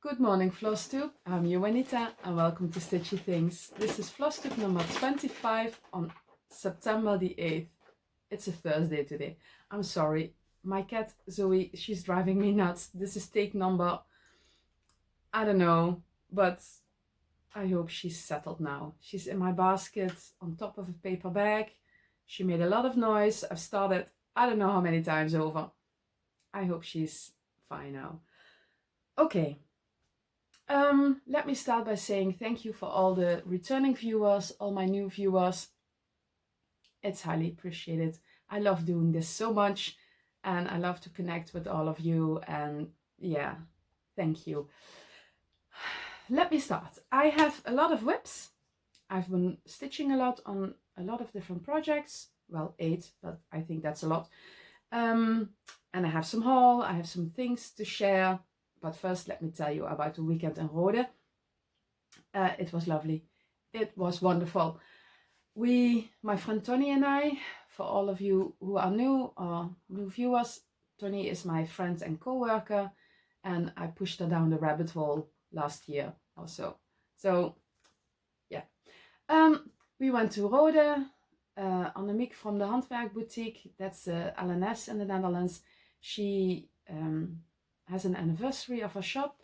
Good morning, Flosstube. I'm Joanita and welcome to Stitchy Things. This is Flosstube number 25 on September the 8th. It's a Thursday today. I'm sorry. My cat Zoe, she's driving me nuts. This is take number, I don't know, but I hope she's settled now. She's in my basket on top of a paper bag. She made a lot of noise. I've started I don't know how many times over. I hope she's fine now. Okay. Let me start by saying thank you for all the returning viewers, all my new viewers. It's highly appreciated. I love doing this so much and I love to connect with all of you, and yeah, thank you. Let me start. I have a lot of whips. I've been stitching a lot on a lot of different projects. Well, 8, but I think that's a lot. And I have some haul, I have some things to share. But first, let me tell you about the weekend in Rode. It was lovely. It was wonderful. My friend Tony and I, for all of you who are new or new viewers, Tony is my friend and co-worker, and I pushed her down the rabbit hole last year also. So, yeah. We went to Rode. Annemiek from the Handwerk Boutique, that's LNS in the Netherlands. She has an anniversary of her shop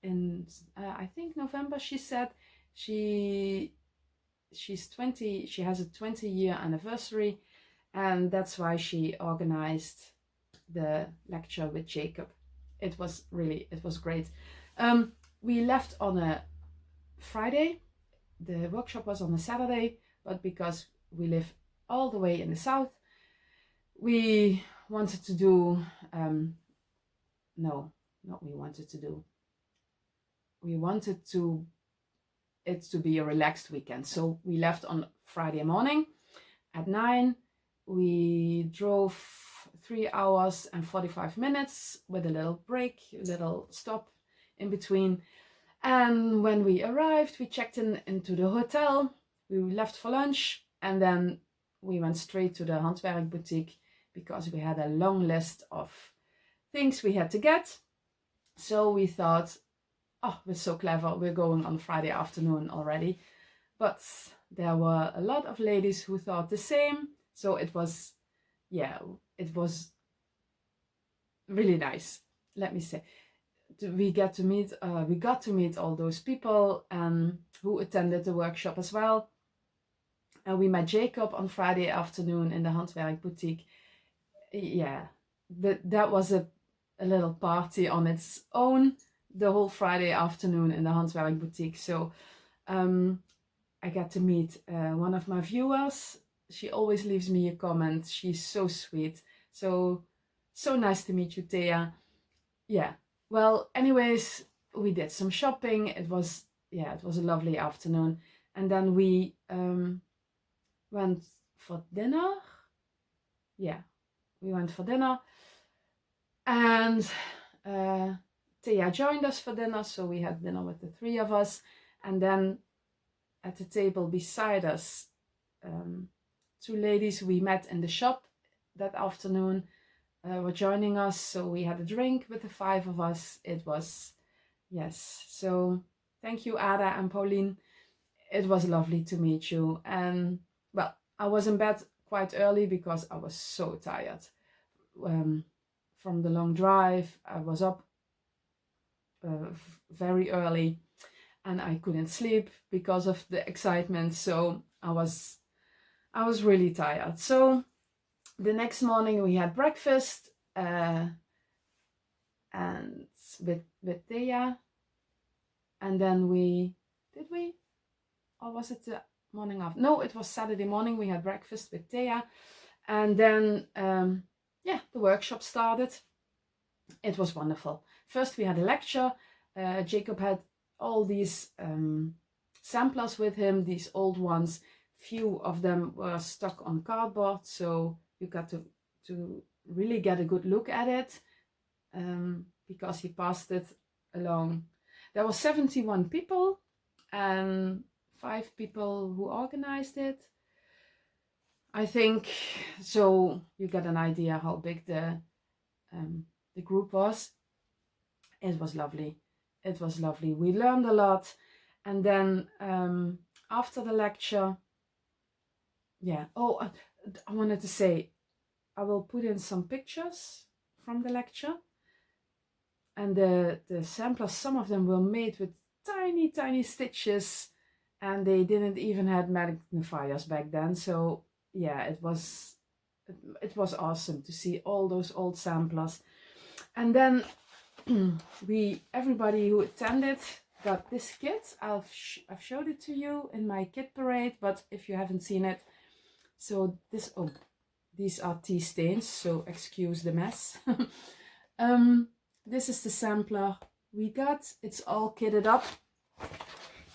in I think November. She said she's 20. She has a 20-year anniversary, and that's why she organized the lecture with Jacob. It was great. We left on a Friday. The workshop was on a Saturday, but because we live all the way in the south, we wanted to do we wanted it to be a relaxed weekend. So we left on Friday morning at 9. We drove 3 hours and 45 minutes with a little break, a little stop in between. And when we arrived, we checked into the hotel. We left for lunch, and then we went straight to the Handwerk Boutique because we had a long list of things we had to get. So we thought, oh, we're so clever, we're going on Friday afternoon already. But there were a lot of ladies who thought the same. So it was really nice, let me say. We got to meet all those people who attended the workshop as well. And we met Jacob on Friday afternoon in the Handwerk Boutique. Yeah, that was a little party on its own, the whole Friday afternoon in the Handwerk Boutique. So I got to meet one of my viewers. She always leaves me a comment. She's so sweet. So nice to meet you, Thea. Yeah. Well, anyways, we did some shopping. It was a lovely afternoon. And then we went for dinner. Yeah, we went for dinner. And Thea joined us for dinner. So we had dinner with the 3 of us. And then at the table beside us, 2 ladies we met in the shop that afternoon were joining us. So we had a drink with the 5 of us. It was, yes. So thank you, Ada and Pauline. It was lovely to meet you. And well, I was in bed quite early because I was so tired from the long drive. I was up very early and I couldn't sleep because of the excitement. So I was really tired. So the next morning we had breakfast and with Thea, and then or was it the morning after? No, it was Saturday morning. We had breakfast with Thea, and then the workshop started. It was wonderful. First we had a lecture. Jacob had all these samplers with him, these old ones. Few of them were stuck on cardboard, so you got to really get a good look at it because he passed it along. There were 71 people and 5 people who organized it, I think. So you get an idea how big the group was. It was lovely. it was lovely. We learned a lot. And then after the lecture, yeah. Oh, I wanted to say, I will put in some pictures from the lecture. And the samplers, some of them were made with tiny, tiny stitches, and they didn't even have magnifiers back then. So yeah, it was awesome to see all those old samplers. And then everybody who attended got this kit. I've showed it to you in my kit parade, but if you haven't seen it, so these are tea stains, so excuse the mess. This is the sampler we got. It's all kitted up.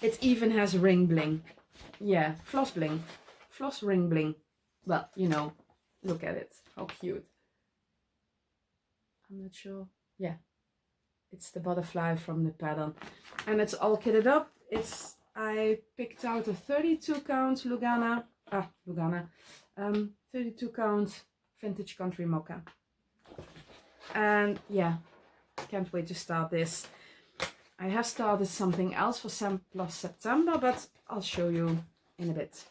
It even has ring bling. Yeah, floss bling. Floss ring bling. Well, you know, look at it. How cute. I'm not sure. Yeah. It's the butterfly from the pattern. And it's all kitted up. I picked out a 32 count Lugana. 32 count vintage country mocha. And yeah, can't wait to start this. I have started something else for Sampler September, but I'll show you in a bit.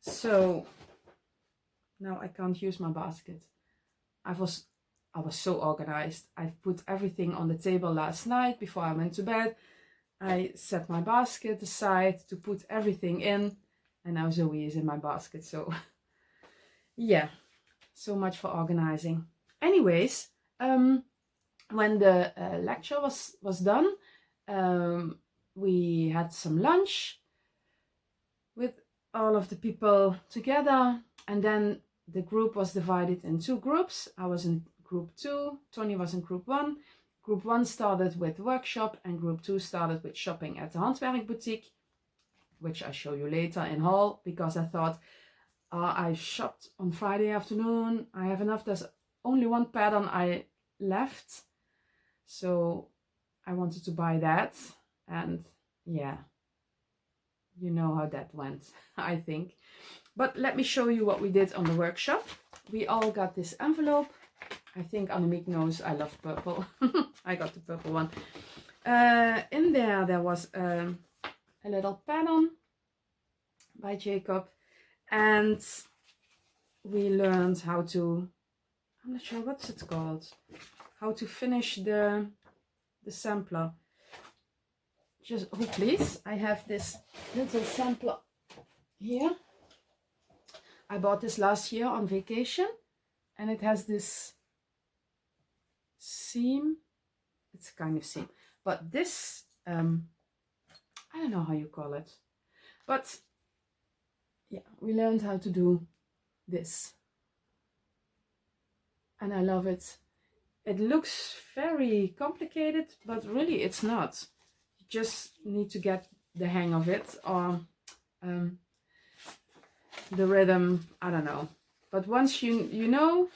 So now I can't use my basket. I was so organized. I put everything on the table last night before I went to bed. I set my basket aside to put everything in, and now Zoe is in my basket. So yeah, so much for organizing. Anyways, when the lecture was done, we had some lunch with all of the people together, and then the group was divided in two groups. I was in group 2, Tony was in group 1. Group 1 started with workshop, and group 2 started with shopping at the Handwerk Boutique, which I'll show you later in haul, because I thought, I shopped on Friday afternoon, I have enough, there's only one pattern I left, so I wanted to buy that, and yeah, you know how that went, I think. But let me show you what we did on the workshop. We all got this envelope. I think Annemiek knows I love purple. I got the purple one. In there was a little pattern by Jacob, and we learned how to, I'm not sure what's it called, how to finish the sampler. Just, oh please, I have this little sampler here. I bought this last year on vacation, and it has this seam. It's a kind of seam, but this I don't know how you call it, but yeah, we learned how to do this, and I love it. It looks very complicated, but really it's not. You just need to get the hang of it, or the rhythm, I don't know, but once you know,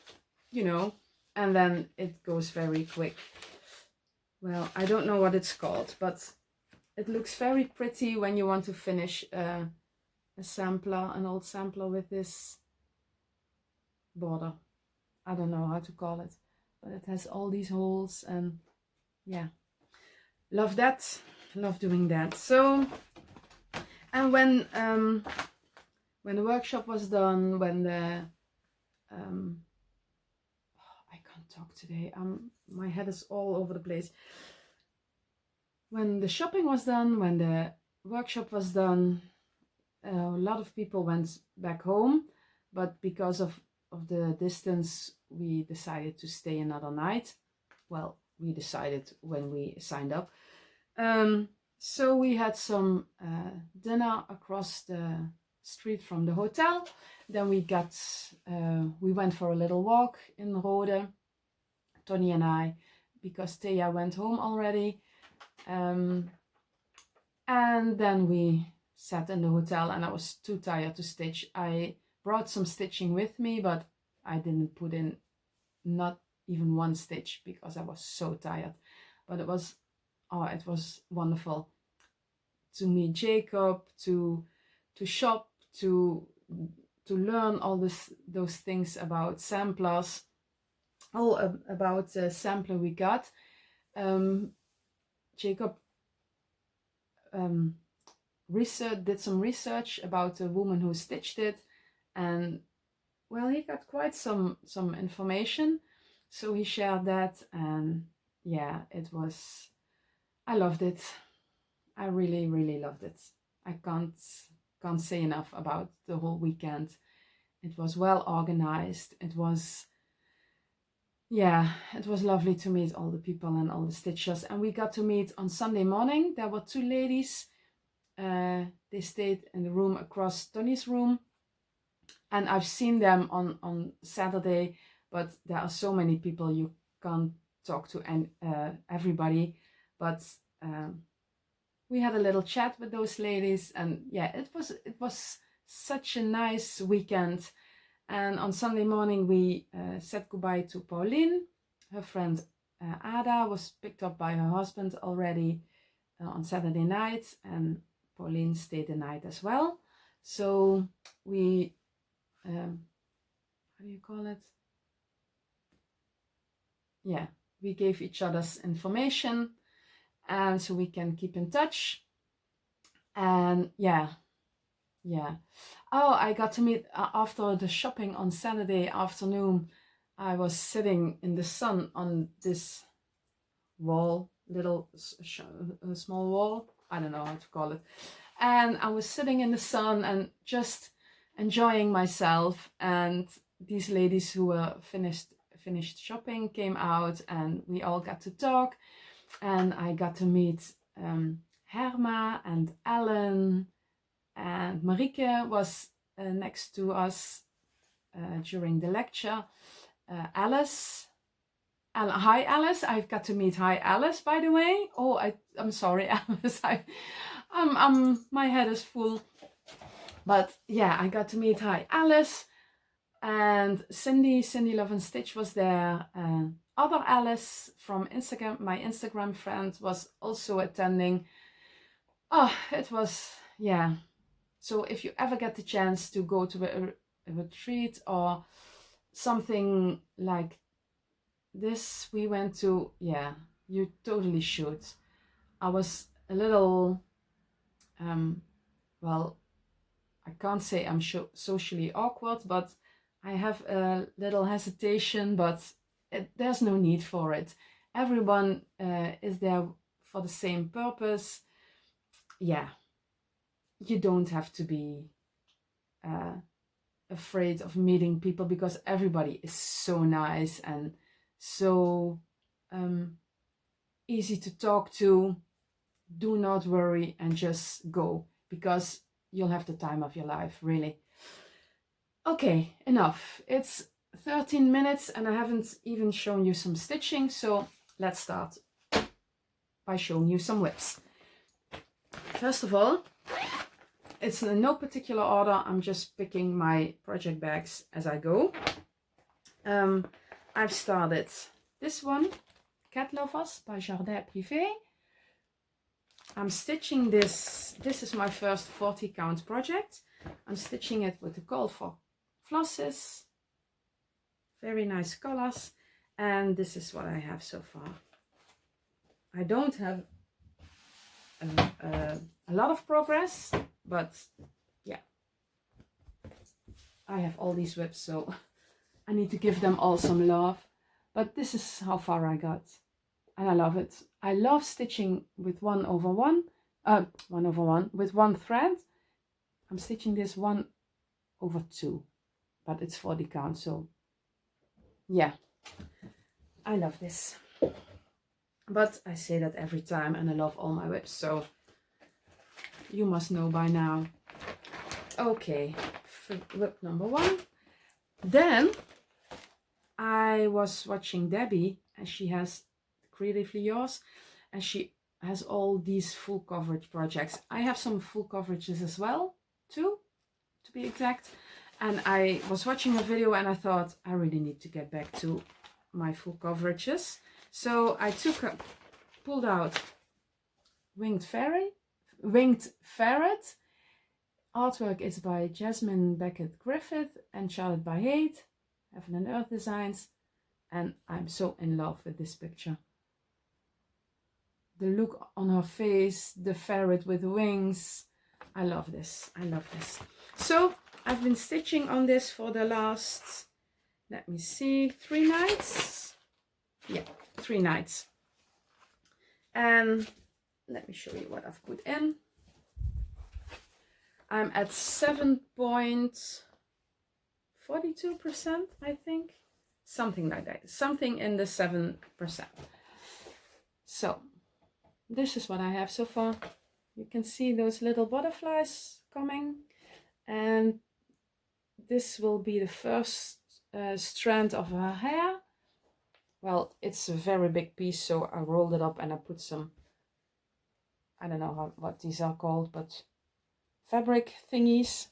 and then it goes very quick. Well, I don't know what it's called, but it looks very pretty when you want to finish a sampler, an old sampler, with this border. I don't know how to call it, but it has all these holes, and yeah, love that, love doing that. So, and when the workshop was done, when the I can't talk today, my head is all over the place. When the shopping was done, when the workshop was done, a lot of people went back home, but because of the distance, we decided to stay another night. Well, we decided when we signed up. So we had some dinner across the street from the hotel. Then we went for a little walk in Rode, Tony and I, because Thea went home already. And then we sat in the hotel, and I was too tired to stitch. I brought some stitching with me, but I didn't put in not even one stitch because I was so tired. But it was wonderful to meet Jacob, to shop, to learn all those things about samplers, all about the sampler we got. Jacob did some research about the woman who stitched it, and well, he got quite some information, so he shared that, and yeah, I loved it. I really, really loved it. I can't say enough about the whole weekend. It was well organized. It was lovely to meet all the people and all the stitchers. And we got to meet on Sunday morning. There were two ladies. They stayed in the room across Tony's room. And I've seen them on Saturday, but there are so many people you can't talk to everybody. But we had a little chat with those ladies, and yeah, it was such a nice weekend. And on Sunday morning we said goodbye to Pauline. Her friend Ada was picked up by her husband already on Saturday night, and Pauline stayed the night as well. So we how do you call it? Yeah, we gave each other's information, and so we can keep in touch. And yeah. Oh, I got to meet after the shopping on Saturday afternoon. I was sitting in the sun on this wall, little small wall. I don't know how to call it. And I was sitting in the sun and just enjoying myself. And these ladies who were finished shopping came out, and we all got to talk. And I got to meet Herma and Ellen. And Marieke was next to us during the lecture. Alice. Hi, Alice. I've got to meet Alice, by the way. Oh, I'm sorry, Alice. My head is full. But yeah, I got to meet Alice. And Cindy Love and Stitch was there. Other Alice from Instagram, my Instagram friend, was also attending. Oh, it was, yeah. So if you ever get the chance to go to a retreat or something like this we went to, yeah, you totally should. I was a little, well, I can't say I'm socially awkward, but I have a little hesitation, but there's no need for it. Everyone is there for the same purpose. Yeah. You don't have to be afraid of meeting people, because everybody is so nice and so easy to talk to. Do not worry and just go, because you'll have the time of your life, really. Okay, enough. It's 13 minutes and I haven't even shown you some stitching, so let's start by showing you some whips. First of all, it's in no particular order. I'm just picking my project bags as I go. I've started this one, Cat Lovers by Jardin Privé. I'm stitching this. This is my first 40 count project. I'm stitching it with the colorful flosses. Very nice colors. And this is what I have so far. I don't have a lot of progress, but yeah, I have all these whips, so I need to give them all some love. But this is how far I got, and I love it. I love stitching with 1/1 with one thread. I'm stitching this 1/2, but it's 40 count, so yeah, I love this. But I say that every time, and I love all my whips, so you must know by now. Okay, whip number 1. Then I was watching Debbie, and she has Creatively Yours, and she has all these full coverage projects. I have some full coverages as well, too, to be exact. And I was watching a video and I thought, I really need to get back to my full coverages. So I pulled out Winged Ferret. Artwork is by Jasmine Beckett Griffith and Charlotte by Haight, Heaven and Earth Designs, and I'm so in love with this picture. the look on her face, the ferret with wings. I love this. I love this. So I've been stitching on this for the last, let me see, 3 nights. Yeah, 3 nights. And let me show you what I've put in. I'm at 7.42%, I think. Something like that. Something in the 7%. So this is what I have so far. You can see those little butterflies coming. And this will be the first strand of her hair. Well, it's a very big piece, so I rolled it up and I put some, I don't know what these are called, but fabric thingies.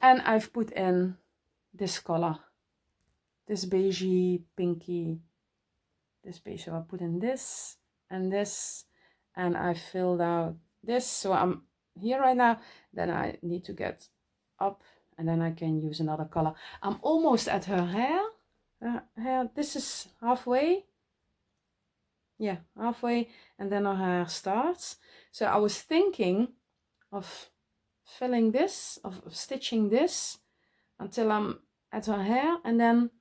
And I've put in this color, this beigey, pinky, this beige. So I put in this, and I filled out this. So I'm here right now. Then I need to get up, and then I can use another color. I'm almost at her hair. This is halfway. Yeah, halfway, and then her hair starts. So I was thinking of filling this, of stitching this until I'm at her hair, and then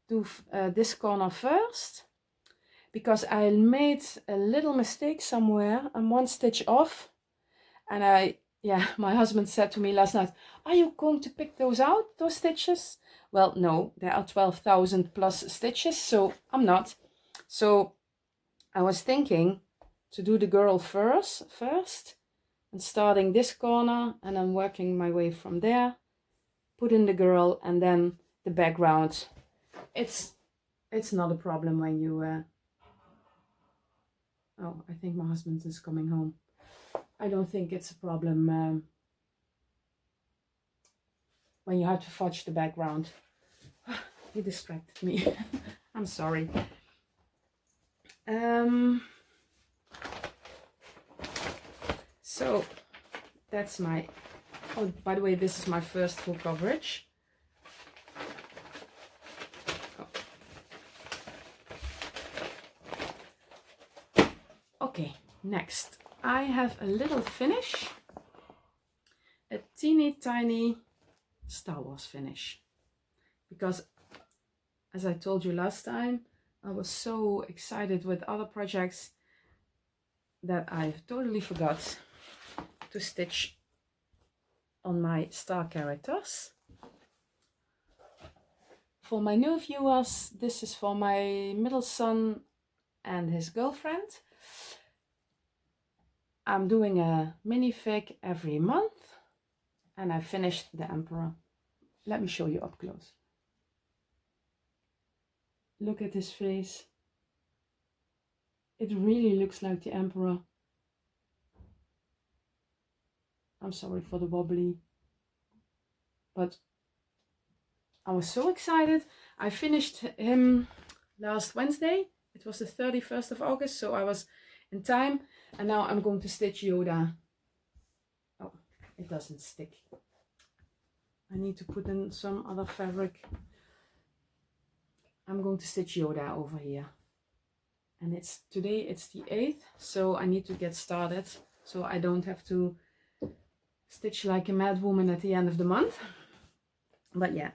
do this corner first, because I made a little mistake somewhere. I'm 1 stitch off, and my husband said to me last night, are you going to pick those out, those stitches? Well, no, there are 12,000 plus stitches, so I'm not. So I was thinking to do the girl first, and starting this corner, and then working my way from there, put in the girl, and then the background. It's not a problem when you oh, I think my husband is coming home. I don't think it's a problem when you have to fudge the background. You distracted me. I'm sorry. So that's my, oh, by the way, this is my first full coverage. Okay, next I have a little finish, a teeny tiny Star Wars finish, because as I told you last time, I was so excited with other projects that I've totally forgot to stitch on my star characters. For my new viewers, this is for my middle son and his girlfriend. I'm doing a minifig every month, and I finished the Emperor. Let me show you up close. Look at his face. It really looks like the Emperor. I'm sorry for the wobbly, but I was so excited. I finished him last Wednesday. It was the 31st of August, so I was in time. And now I'm going to stitch Yoda. Oh, it doesn't stick. I need to put in some other fabric. I'm going to stitch Yoda over here. And today it's the 8th, so I need to get started so I don't have to stitch like a mad woman at the end of the month. But yeah,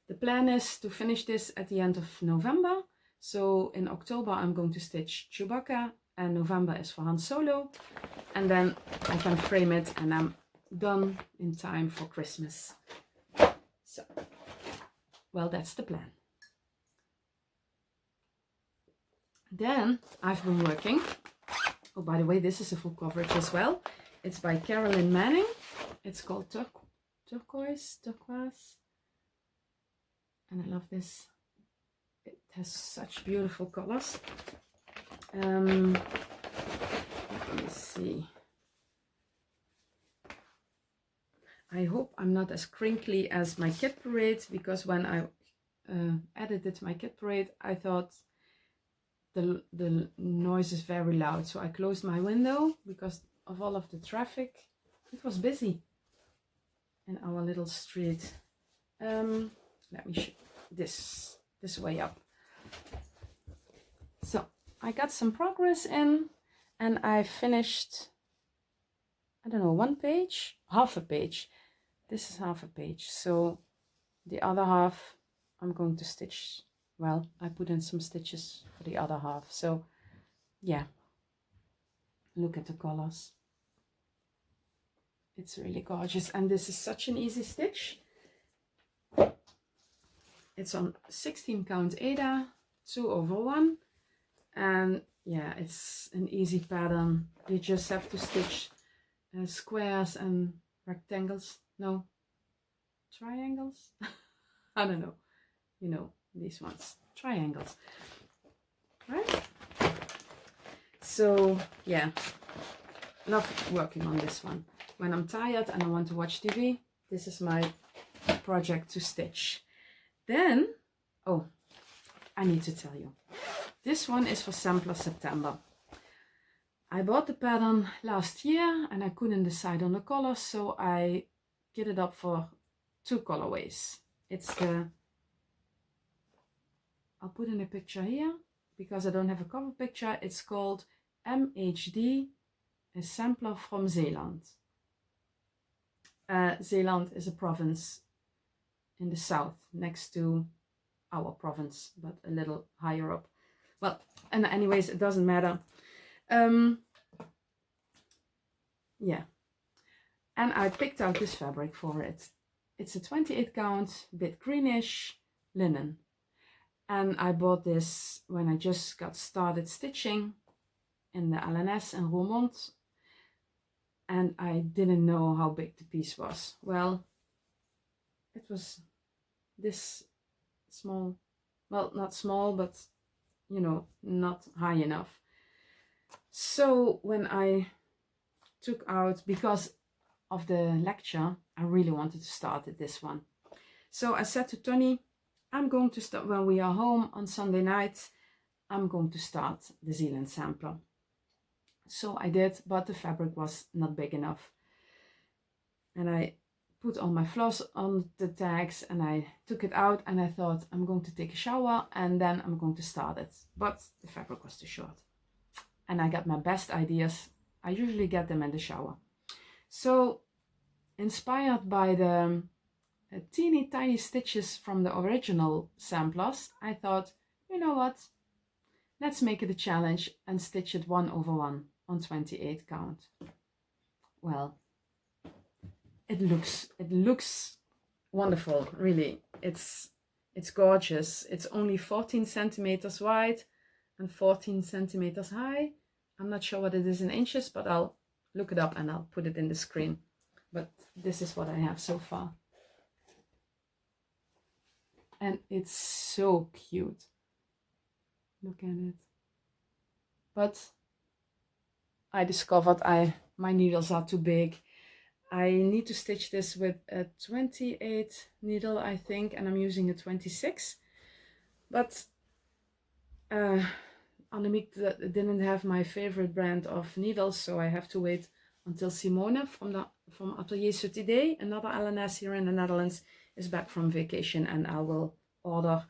the plan is to finish this at the end of November. So in October I'm going to stitch Chewbacca, and November is for Han Solo, and then I can frame it and I'm done in time for Christmas. So, well, that's the plan. Then I've been working, oh, by the way, this is a full coverage as well. It's by Carolyn Manning. It's called Turquoise, and I love this. It has such beautiful colors. Let me see. I hope I'm not as crinkly as my Kit Parade, because when I edited my Kit Parade, I thought the noise is very loud. So I closed my window because of all of the traffic. It was busy in our little street. Let me show this way up. So I got some progress in, and I finished, I don't know, one page, half a page. This is half a page, so the other half I'm going to stitch. Well, I put in some stitches for the other half. So yeah, look at the colors. It's really gorgeous, and this is such an easy stitch. It's on 16 count Aida, 2/1, and yeah, it's an easy pattern. You just have to stitch squares and rectangles. No, triangles. I don't know. You know, these ones, triangles, right? So yeah, love working on this one. When I'm tired and I want to watch TV, this is my project to stitch. Then, oh, I need to tell you, this one is for Sampler September. I bought the pattern last year and I couldn't decide on the color, so I get it up for 2 colorways. It's the, I'll put in a picture here because I don't have a cover picture. It's called MHD, a sampler from Zeeland. Zeeland is a province in the south next to our province, but a little higher up. Well, and anyways, it doesn't matter. Yeah, and I picked out this fabric for it. It's a 28 count, bit greenish linen, and I bought this when I just got started stitching in the LNS in Roermond, and I didn't know how big the piece was. Well, it was this small, well, not small, but you know, not high enough. So when I took out, because of the lecture, I really wanted to start at this one. So I said to Tony, I'm going to start when we are home on Sunday night. I'm going to start the Zeeland sampler. So I did, but the fabric was not big enough. And I put all my floss on the tags and I took it out and I thought I'm going to take a shower and then I'm going to start it. But the fabric was too short. And I got my best ideas. I usually get them in the shower. So inspired by the teeny tiny stitches from the original samplers, I thought, you know what? Let's make it a challenge and stitch it 1/1 on 28 count. Well, it looks wonderful, really. It's gorgeous. It's only 14 centimeters wide and 14 centimeters high. I'm not sure what it is in inches, but I'll look it up and I'll put it in the screen. But this is what I have so far. And it's so cute. Look at it. But I discovered my needles are too big. I need to stitch this with a 28 needle, I think, and I'm using a 26. But Annemiek didn't have my favorite brand of needles, so I have to wait until Simone from Atelier Sutidé, another LNS here in the Netherlands, is back from vacation, and I will order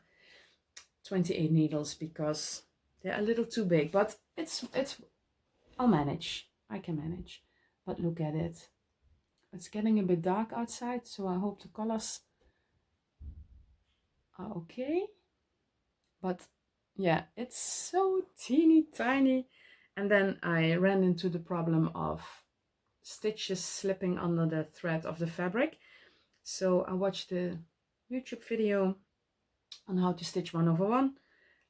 28 needles because they're a little too big. But I'll manage. I can manage. But look at it. It's getting a bit dark outside, so I hope the colors are okay. But yeah, it's so teeny tiny. And then I ran into the problem of stitches slipping under the thread of the fabric. So I watched the YouTube video on how to stitch 1/1,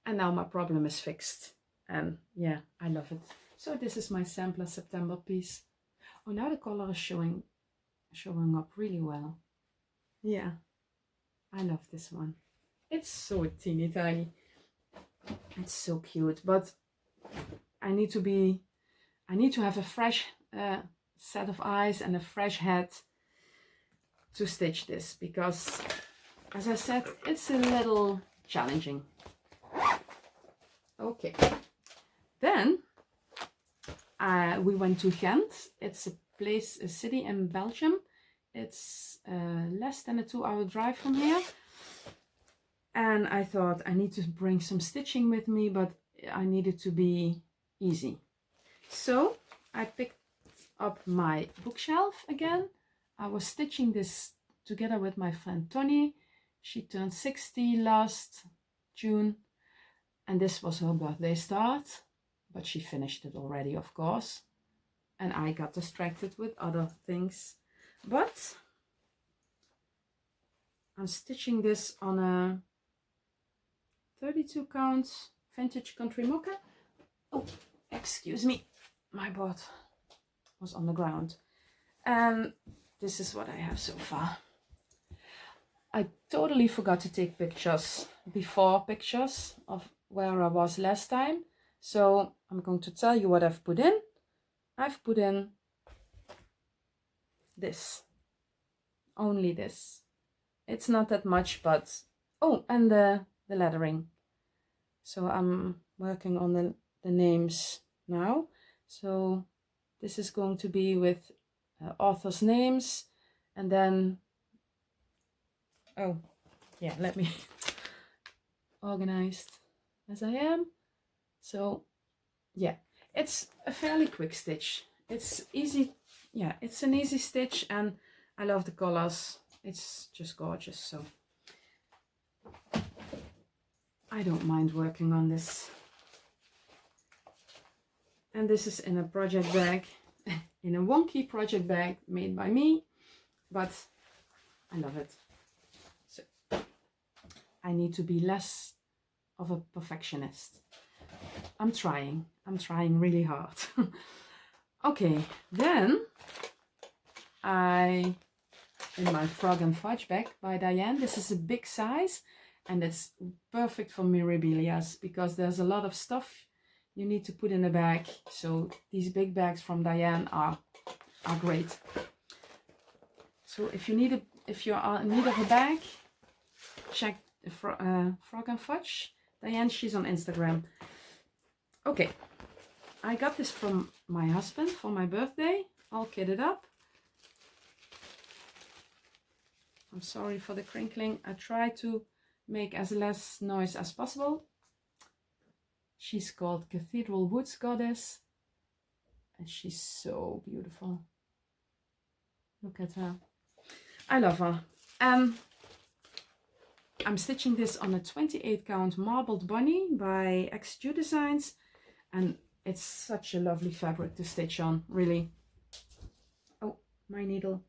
and now my problem is fixed. And yeah, I love it. So this is my Sampler September piece. Oh, now the color is showing up really well. Yeah, I love this one. It's so teeny tiny. It's so cute, but I need to have a fresh set of eyes and a fresh head to stitch this, because as I said, it's a little challenging. Okay, then we went to Ghent. It's a city in Belgium. It's less than a 2-hour drive from here. And I thought I need to bring some stitching with me, but I needed to be easy. So I picked up my bookshelf again. I was stitching this together with my friend Tony. She turned 60 last June, and this was her birthday start, but she finished it already, of course, and I got distracted with other things. But I'm stitching this on a 32 count vintage country mocha. Oh, excuse me, my board was on the ground. And this is what I have so far. I totally forgot to take pictures, before pictures of where I was last time. So I'm going to tell you what I've put in. I've put in this, only this. It's not that much, but oh, and the lettering. So I'm working on the names now. So this is going to be with authors' names, and then, oh yeah, let me organized as I am. So yeah, it's a fairly quick stitch. It's easy. Yeah, it's an easy stitch, and I love the colors. It's just gorgeous. So I don't mind working on this. And this is in a project bag, in a wonky project bag made by me, but I love it. So I need to be less of a perfectionist. I'm trying really hard. Okay, then in my Frog and Fudge bag by Diane, this is a big size, and it's perfect for mirabilias because there's a lot of stuff you need to put in a bag. So these big bags from Diane are great. So if you are in need of a bag, check Frog and Fudge. Diane, she's on Instagram. Okay, I got this from my husband for my birthday, all kitted up. I'm sorry for the crinkling. I try to make as less noise as possible. She's called Cathedral Woods Goddess, and she's so beautiful. Look at her. I love her. I'm stitching this on a 28 count marbled bunny by XXX Designs, and it's such a lovely fabric to stitch on, really. Oh, my needle.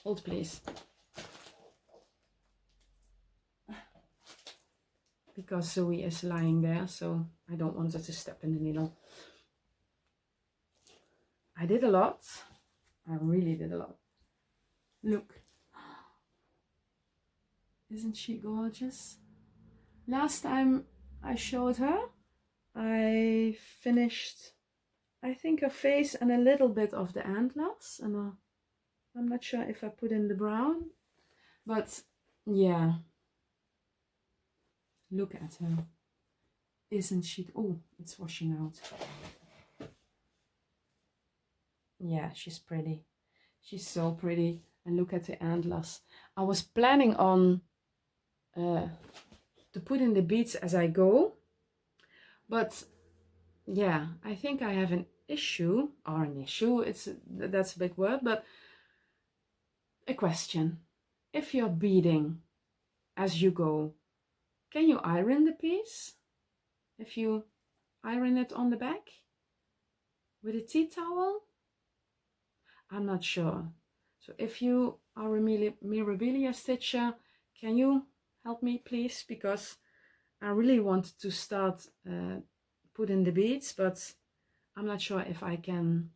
Hold please. Because Zoe is lying there, so I don't want her to step in the needle. I did a lot. I really did a lot. Look. Isn't she gorgeous? Last time I showed her, I finished, I think, her face and a little bit of the antlers, and I'm not sure if I put in the brown, but yeah, look at her. Isn't she? Oh, it's washing out. Yeah, she's pretty. She's so pretty. And look at the antlers. I was planning on to put in the beads as I go, but yeah, I think I have an issue, or an issue, that's a big word, but a question. If you're beading as you go, can you iron the piece? If you iron it on the back with a tea towel? I'm not sure. So if you are a mirabilia stitcher, can you help me please? Because I really want to start putting the beads, but I'm not sure if I can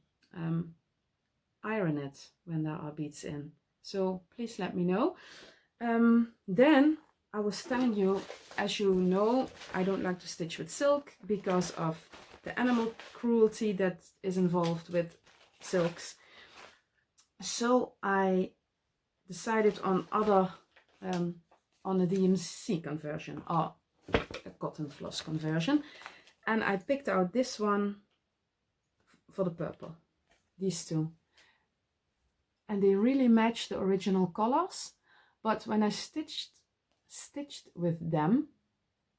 iron it when there are beads in. So please let me know. Then I was telling you, as you know, I don't like to stitch with silk because of the animal cruelty that is involved with silks. So I decided on on a DMC conversion, or a cotton floss conversion, and I picked out this one for the purple, these two, and they really match the original colors. But when I stitched with them,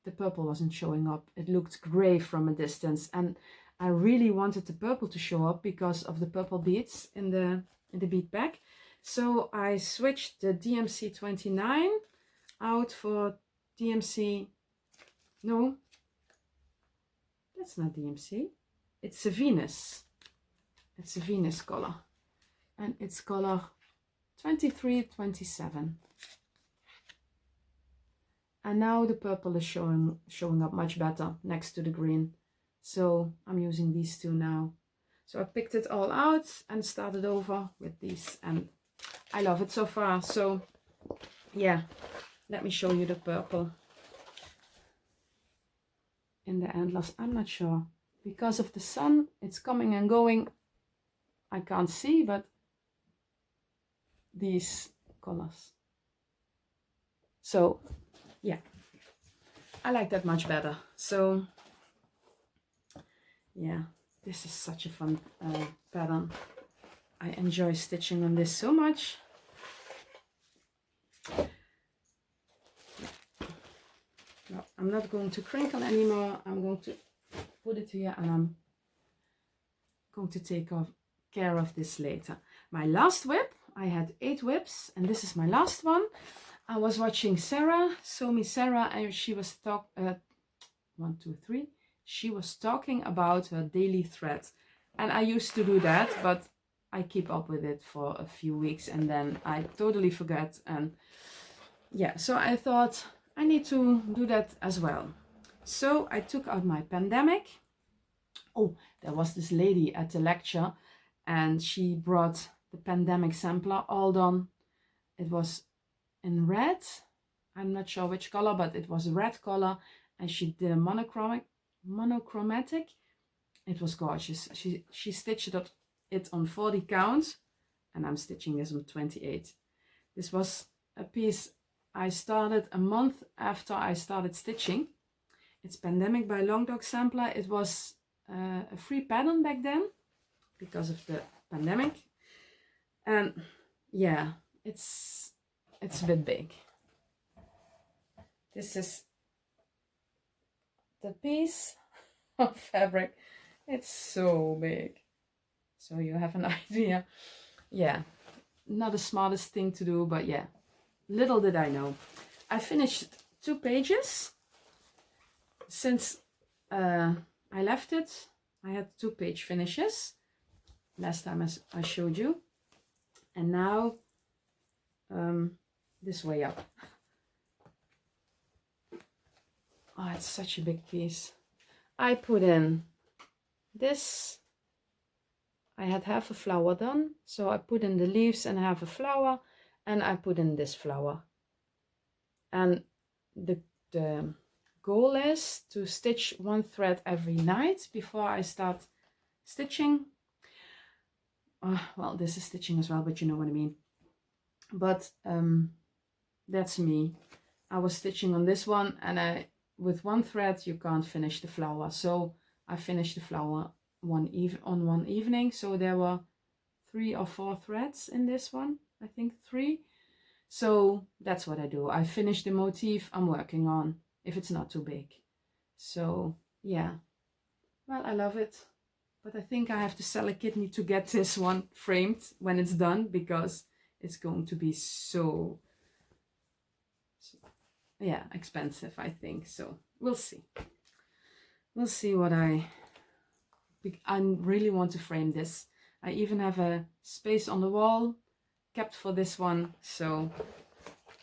the purple wasn't showing up. It looked gray from a distance, and I really wanted the purple to show up because of the purple beads in the bead bag. So I switched the DMC 29 out for DMC, no, that's not DMC, it's a Venus. It's a Venus color, and it's color 2327. And now the purple is showing up much better next to the green. So I'm using these two now. So I picked it all out and started over with these, and I love it so far. So yeah, let me show you the purple in the antlers. I'm not sure, because of the sun, it's coming and going. I can't see, but these colors. So yeah, I like that much better. So yeah, this is such a fun pattern. I enjoy stitching on this so much. No, I'm not going to crinkle anymore. I'm going to put it here, and I'm going to take care of this later. My last whip, I had 8 whips, and this is my last one. I was watching Sarah, and she was she was talking about her daily thread, and I used to do that, but I keep up with it for a few weeks and then I totally forget. And yeah, so I thought I need to do that as well. So I took out my pandemic. Oh, there was this lady at the lecture, and she brought the pandemic sampler all done. It was in red. I'm not sure which color, but it was a red color, and she did a monochromatic. It was gorgeous. She stitched it on 40 counts, and I'm stitching this on 28. This was a piece I started a month after I started stitching. It's Pandemic by Long Dog Sampler. It was a free pattern back then because of the pandemic, and yeah, it's a bit big. This is the piece of fabric. It's so big, so you have an idea. Yeah, not the smartest thing to do, but yeah, little did I know. I finished 2 pages since I left it. I had 2-page finishes last time as I showed you, and now this way up. Oh, it's such a big piece. I put in this. I had half a flower done, so I put in the leaves and half a flower, and I put in this flower. And the goal is to stitch 1 thread every night before I start stitching. Well, this is stitching as well, but you know what I mean. But that's me. I was stitching on this one, and with 1 thread you can't finish the flower, so I finished the flower on one evening. So there were 3 or 4 threads in this one, I think 3. So that's what I do. I finish the motif I'm working on, if it's not too big. So yeah, well, I love it, but I think I have to sell a kidney to get this one framed when it's done, because it's going to be so yeah, expensive, I think. So we'll see. We'll see what I really want to frame this. I even have a space on the wall kept for this one. So,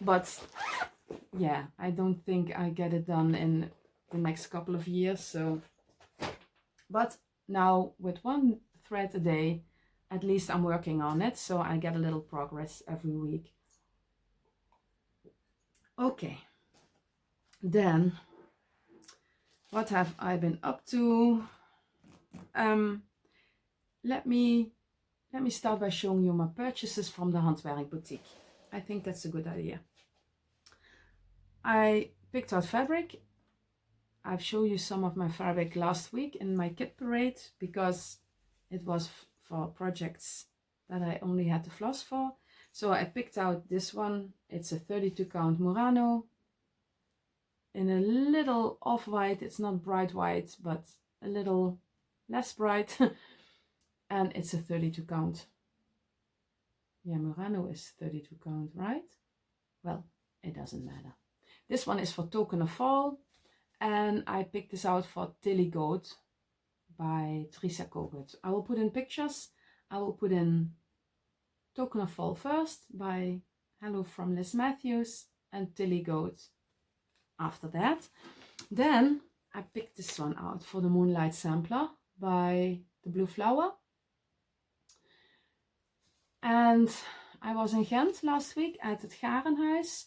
but yeah, I don't think I get it done in the next couple of years. So, but now with 1 thread a day, at least I'm working on it, so I get a little progress every week. Okay, then what have I been up to? Let me start by showing you my purchases from the Handwerk Boutique. I think that's a good idea. I picked out fabric. I've shown you some of my fabric last week in my kit parade, because it was for projects that I only had to floss for. So I picked out this one. It's a 32 count Murano. in a little off-white. It's not bright white, but a little less bright. And it's a 32 count. Yeah, Murano is 32 count, right? Well, it doesn't matter. This one is for Token of Fall, and I picked this out for Tilly Goat by Teresa Kogut. I will put in pictures. I will put in Token of Fall first by Hello from Liz Matthews and Tilly Goat after that. Then I picked this one out for the Moonlight Sampler by The Blue Flower. And I was in Ghent last week at het Garenhuis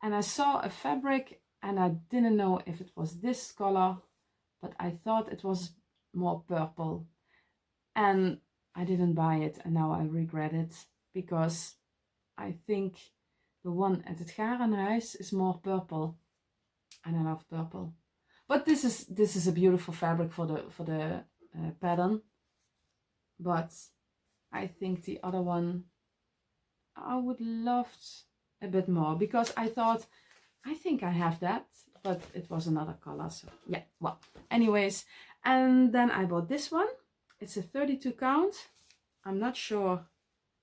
and I saw a fabric and I didn't know if it was this color, but I thought it was more purple. And I didn't buy it and now I regret it because I think the one at het Garenhuis is more purple and I love purple. But this is a beautiful fabric for the pattern. But I think the other one I would love a bit more because I thought I think I have that, but it was another color. So yeah, well, anyways, and then I bought this one. It's a 32 count. I'm not sure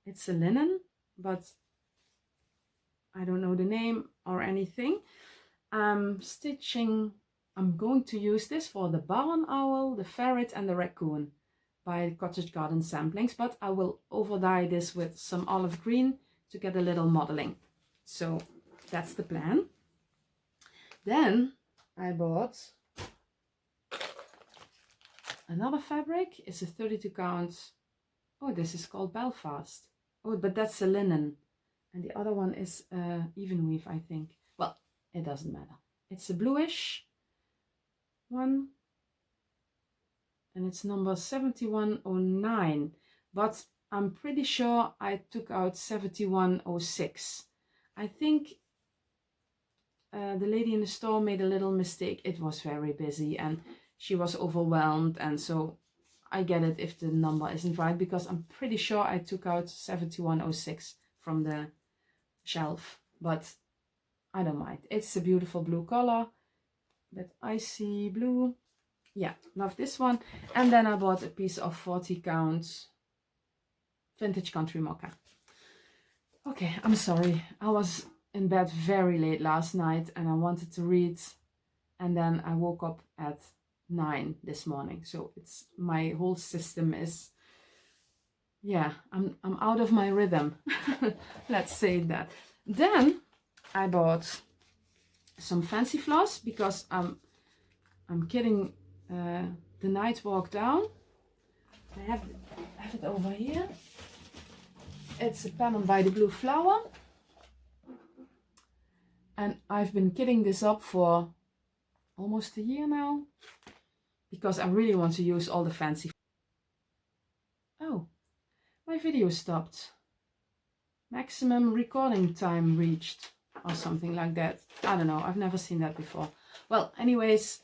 it's a linen, but I don't know the name or anything. I'm going to use this for the barn owl, the ferret and the raccoon by Cottage Garden Samplings, but I will over dye this with some olive green to get a little modeling. So that's the plan. Then I bought another fabric. It's a 32 count. Oh, this is called Belfast. Oh, but that's a linen. And the other one is even weave, I think. Well, it doesn't matter. It's a bluish one. And it's number 7109. But I'm pretty sure I took out 7106. I think the lady in the store made a little mistake. It was very busy and she was overwhelmed, and so I get it if the number isn't right because I'm pretty sure I took out 7106 from the shelf, but I don't mind. It's a beautiful blue color, that icy blue. Yeah, love this one. And then I bought a piece of 40 count vintage country mocha. Okay, I'm sorry. I was in bed very late last night and I wanted to read, and then I woke up at 9 this morning. So it's my whole system is, yeah, I'm out of my rhythm. Let's say that. Then I bought some fancy floss because I'm getting the night walk down. I have it over here. It's a pattern by The Blue Flower. And I've been kitting this up for almost a year now because I really want to use all the fancy. Oh, my video stopped. Maximum recording time reached or something like that. I don't know. I've never seen that before. Well, anyways,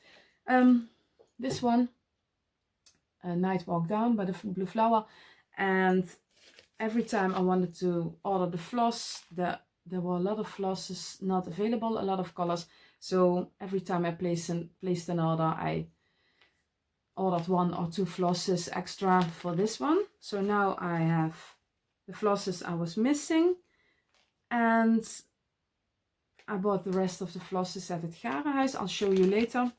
this one, a Night Walk Down by The Blue Flower. And every time I wanted to order the floss, there were a lot of flosses not available, a lot of colors. So every time I placed an order, I ordered 1 or 2 flosses extra for this one. So now I have the flosses I was missing. And I bought the rest of the flosses at het Garenhuis. I'll show you later.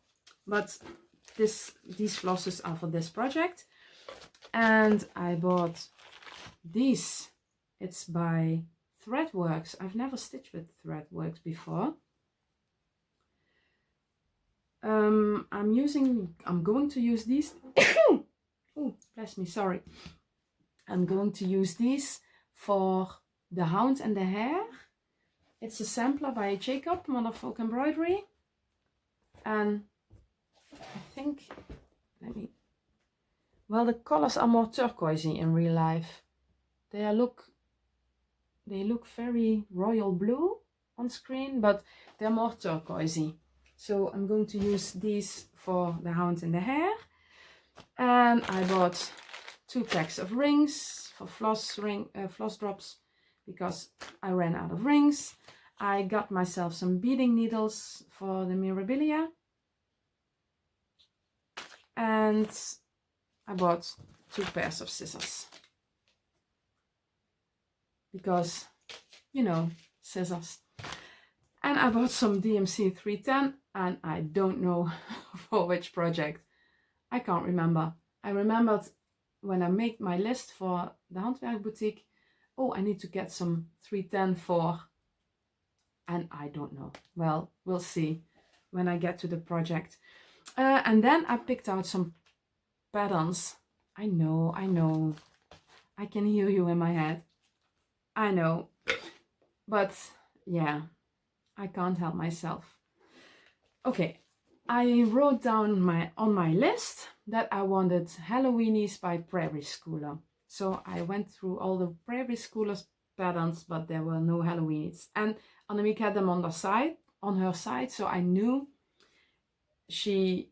But these flosses are for this project. And I bought these. It's by Threadworks. I've never stitched with Threadworks before. I'm going to use these. Oh, bless me, sorry. I'm going to use these for the Hound and the Hare. It's a sampler by Jacob, Motherfolk Embroidery. And I think, well, the colors are more turquoisey in real life. They look very royal blue on screen, but they're more turquoisey. So I'm going to use these for the Hound and the Hare. And I bought 2 packs of rings for floss drops because I ran out of rings. I got myself some beading needles for the Mirabilia. And I bought 2 pairs of scissors. Because, you know, scissors. And I bought some DMC 310, and I don't know for which project. I can't remember. I remembered when I made my list for the Handwerk Boutique, oh, I need to get some 310 for, and I don't know. Well, we'll see when I get to the project. And then I picked out some patterns. I know. I can hear you in my head. I know. But yeah, I can't help myself. Okay, I wrote down on my list that I wanted Halloweenies by Prairie Schooler. So I went through all the Prairie Schoolers patterns, but there were no Halloweenies. And Annemiek had them on her side, so I knew she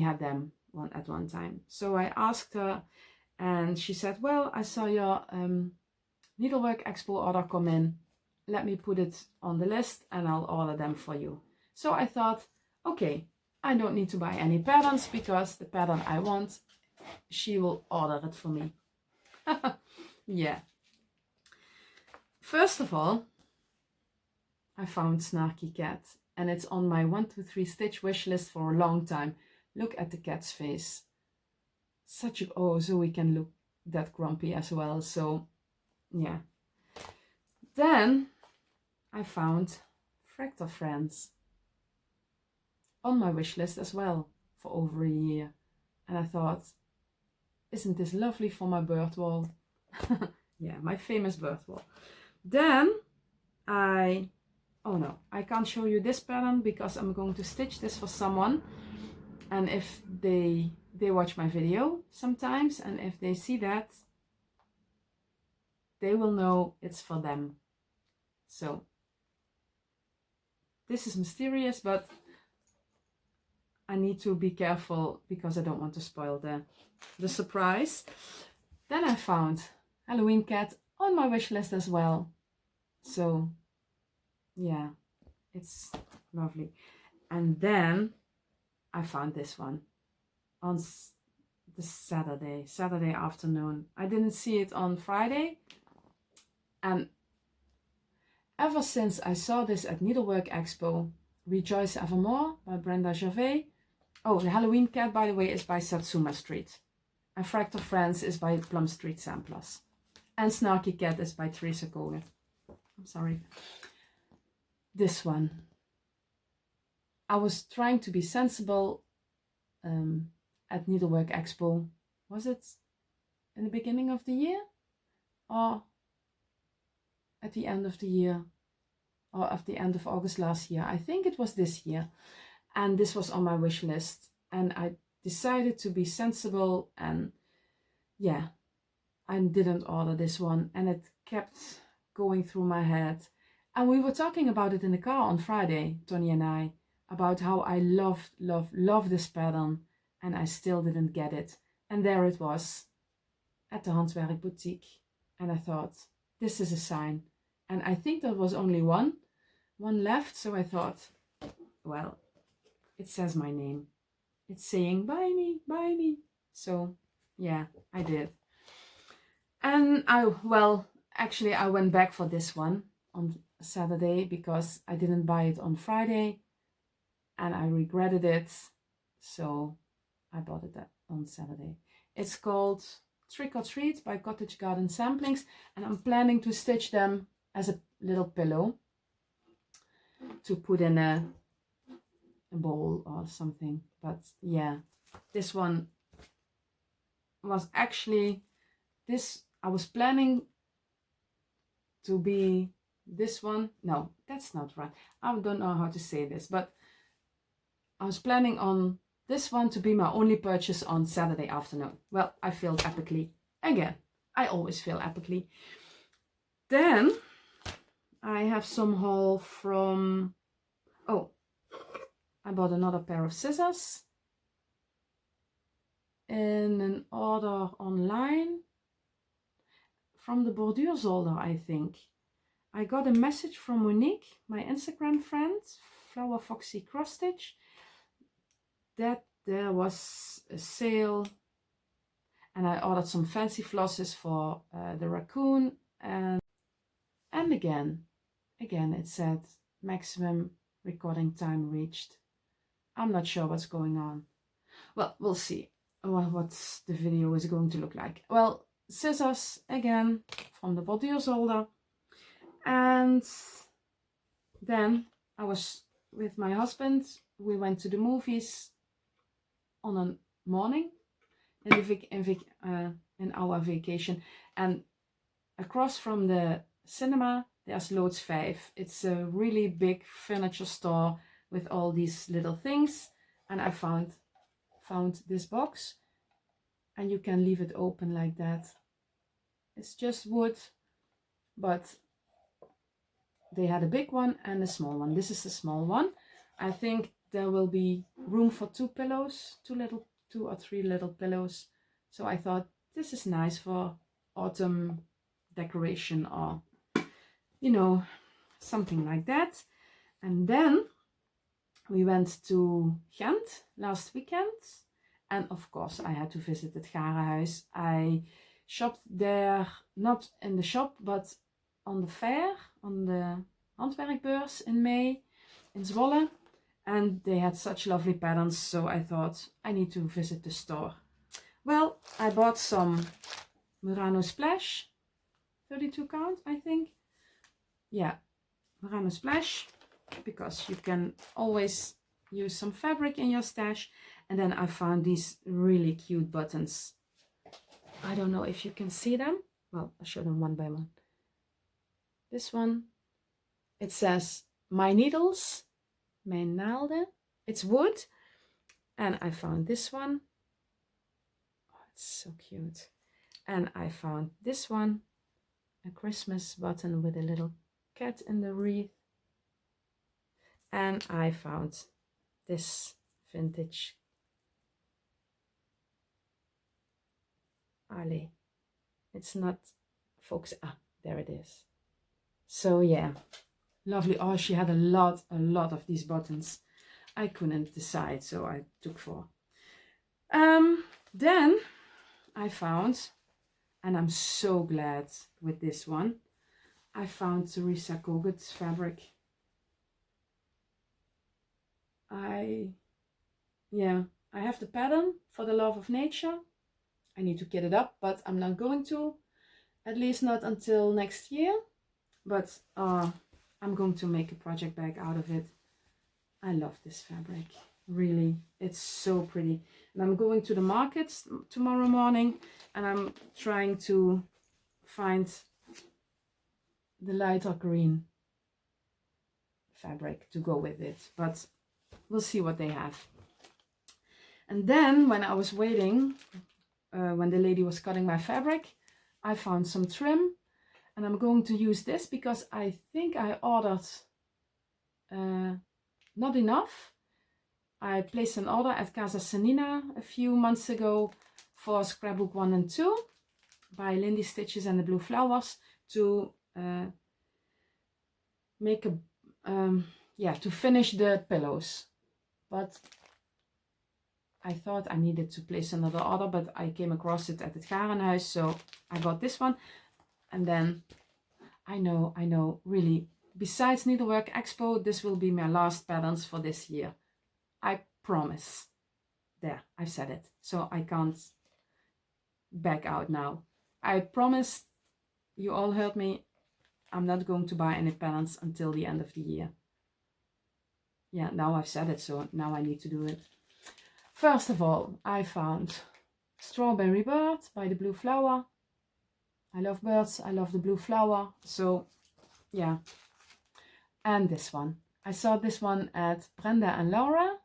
had them at one time. So I asked her, and she said, well, I saw your Needlework Expo order come in. Let me put it on the list and I'll order them for you. So I thought, okay, I don't need to buy any patterns because the pattern I want, she will order it for me. Yeah. First of all, I found Snarky Cat, and it's on my 1, 2, 3 stitch wish list for a long time. Look at the cat's face. Such a, oh, Zoe can look that grumpy as well. So yeah. Then I found Fractal Friends on my wish list as well for over a year. And I thought, isn't this lovely for my bird wall? Yeah, my famous bird wall. Then oh no, I can't show you this pattern because I'm going to stitch this for someone. And if they watch my video sometimes, and if they see that, they will know it's for them. So this is mysterious, but I need to be careful because I don't want to spoil the surprise. Then I found Halloween Cat on my wish list as well. So yeah, it's lovely. And then I found this one on the Saturday afternoon. I didn't see it on Friday. And ever since I saw this at Needlework Expo, Rejoice Evermore by Brenda Gervais. Oh, the Halloween Cat, by the way, is by Satsuma Street. And Fractal Friends is by Plum Street Samplers. And Snarky Cat is by Teresa Kohler. I'm sorry. This one. I was trying to be sensible at Needlework Expo. Was it in the beginning of the year? Or at the end of the year? Or at the end of August last year? I think it was this year. And this was on my wish list. And I decided to be sensible, and yeah, I didn't order this one. And it kept going through my head. And we were talking about it in the car on Friday, Tony and I, about how I love this pattern, and I still didn't get it. And there it was at the Handwerk Boutique. And I thought, this is a sign. And I think there was only one left. So I thought, well, it says my name. It's saying, buy me, buy me. So yeah, I did. And actually I went back for this one on Saturday because I didn't buy it on Friday and I regretted it. So I bought it on Saturday. It's called Trick or Treat by Cottage Garden Samplings, and I'm planning to stitch them as a little pillow to put in a bowl or something. But yeah, this one was actually I was planning to be this one. No, that's not right. I don't know how to say this, but I was planning on this one to be my only purchase on Saturday afternoon. Well, I failed epically again. I always fail epically. Then I have some haul from, I bought another pair of scissors in an order online from the Borduurzolder, I think. I got a message from Monique, my Instagram friend, Flower Foxy Cross Stitch, that there was a sale, and I ordered some fancy flosses for the raccoon, and again it said maximum recording time reached. I'm not sure what's going on. Well, we'll see what the video is going to look like. Well, scissors again from the bordeursholder, and then I was with my husband. We went to the movies on a morning in our vacation, and across from the cinema there's Loods 5. It's a really big furniture store with all these little things, and I found this box, and you can leave it open like that. It's just wood, but they had a big one and a small one. This is the small one. I think there will be room for 2 pillows, 2 or 3 little pillows. So I thought this is nice for autumn decoration, or you know, something like that. And then we went to Ghent last weekend, and of course I had to visit het Garenhuis. I shopped there, not in the shop, but on the fair, on the Handwerkbeurs in May in Zwolle, and they had such lovely patterns, so I thought I need to visit the store. Well, I bought some Murano Splash, 32 count I think. Yeah, Murano Splash, because you can always use some fabric in your stash. And then I found these really cute buttons. I don't know if you can see them. Well, I'll show them one by one. This one, it says my needles, mijn naalden. It's wood. And I found this one. Oh, it's so cute. And I found this one, a Christmas button with a little cat in the wreath. And I found this vintage. Allez, it's not focus. Ah, there it is. So yeah, lovely. Oh, she had a lot of these buttons. I couldn't decide, so I took 4. Then I found, and I'm so glad with this one, I found Teresa Koget's fabric. I have the pattern for the Love of Nature. I need to get it up, but I'm not going to, at least not until next year. But I'm going to make a project bag out of it. I love this fabric, really. It's so pretty. And I'm going to the markets tomorrow morning, and I'm trying to find the lighter green fabric to go with it, but we'll see what they have. And then when I was waiting, when the lady was cutting my fabric, I found some trim, and I'm going to use this because I think I ordered not enough. I placed an order at Casa Sanina a few months ago for scrapbook 1 and 2 by Lindy Stitches and the Blue Flowers to make a to finish the pillows. But I thought I needed to place another order, but I came across it at het Garenhuis, so I got this one. And then I know, really, besides Needlework Expo, this will be my last patterns for this year. I promise. There, I've said it, so I can't back out now. I promised, you all heard me, I'm not going to buy any patterns until the end of the year. Yeah, now I've said it, so now I need to do it. First of all, I found Strawberry Bird by the Blue Flower. I love birds, I love the blue flower, so yeah. And this one. I saw this one at Brenda and Laura,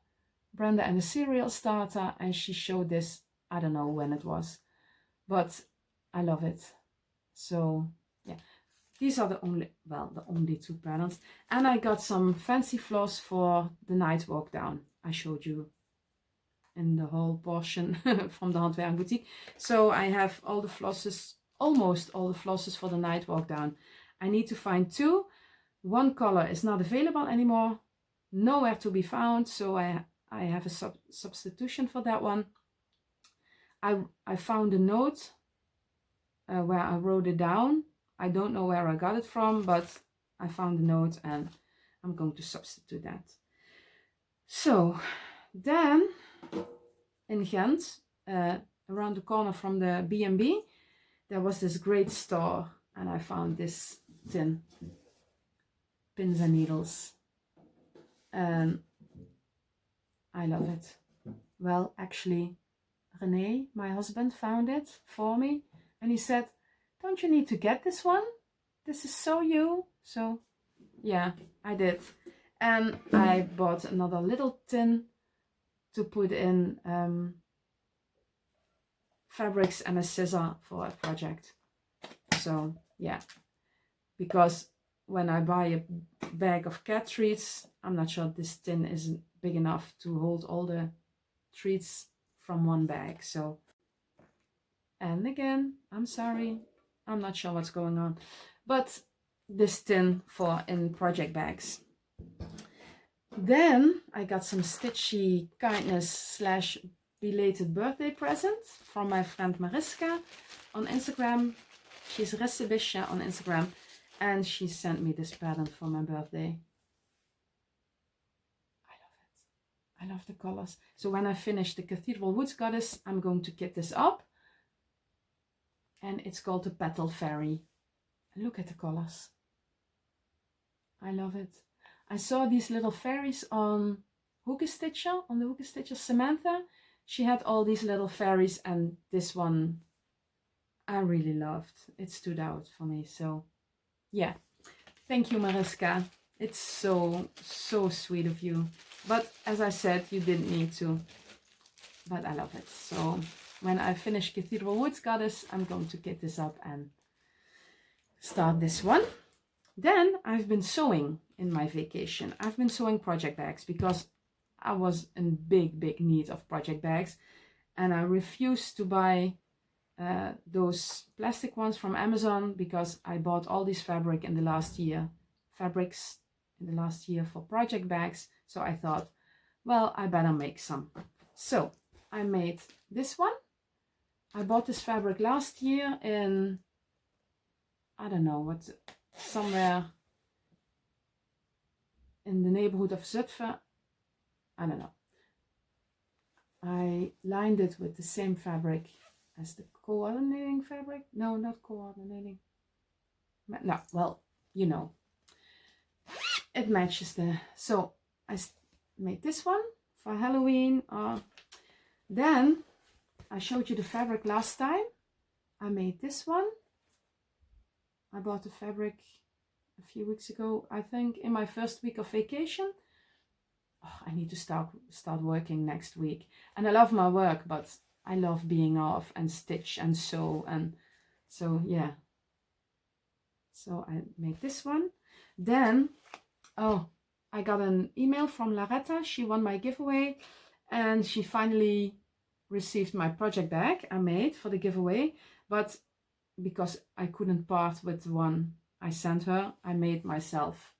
Brenda and the Cereal Starter, and she showed this, I don't know when it was, but I love it. So yeah, these are the only 2 patterns. And I got some fancy floss for the night walk down. I showed you in the whole portion from the Handwerk Boutique. So I have all the flosses, almost all the flosses for the night walk down. I need to find 2. One color is not available anymore, nowhere to be found, so I have a substitution for that one. I found a note where I wrote it down. I don't know where I got it from, but I found a note and I'm going to substitute that. So then in Ghent, around the corner from the B&B, there was this great store and I found this tin, pins and needles, and I love it. Well, actually, René, my husband, found it for me and he said, don't you need to get this one? This is so you. So yeah, I did. And I bought another little tin to put in fabrics and a scissor for a project. So yeah, because when I buy a bag of cat treats, I'm not sure this tin isn't big enough to hold all the treats from one bag. So, and again, I'm sorry, I'm not sure what's going on, but this tin for in project bags. Then I got some stitchy kindness / belated birthday present from my friend Mariska on Instagram. She's Recibisha on Instagram, and she sent me this pattern for my birthday. I love it. I love the colors. So when I finish the Cathedral Woods Goddess, I'm going to kit this up, and it's called the Petal Fairy. Look at the colors. I love it. I saw these little fairies on Hookah Stitcher, on the Hookah Stitcher Samantha. She had all these little fairies, and this one I really loved. It stood out for me. So yeah, thank you, Mariska. It's so sweet of you. But as I said, you didn't need to. But I love it. So when I finish Cathedral Woods Goddess, I'm going to kit this up and start this one. Then I've been sewing in my vacation. I've been sewing project bags because I was in big need of project bags, and I refused to buy those plastic ones from Amazon because I bought all this fabrics in the last year for project bags. So I thought, well, I better make some. So I made this one. I bought this fabric last year in, I don't know what, somewhere in the neighborhood of Zutphen. I don't know. I lined it with the same fabric as the coordinating fabric. No, not coordinating. No, well, you know, it matches the. So I made this one for Halloween. Then I showed you the fabric last time. I made this one. I bought the fabric a few weeks ago, I think, in my first week of vacation. Oh, I need to start working next week. And I love my work, but I love being off and stitch and sew. And so, yeah. So I made this one. Then, oh, I got an email from Loretta. She won my giveaway. And she finally received my project bag I made for the giveaway. But because I couldn't part with the one I sent her, I made myself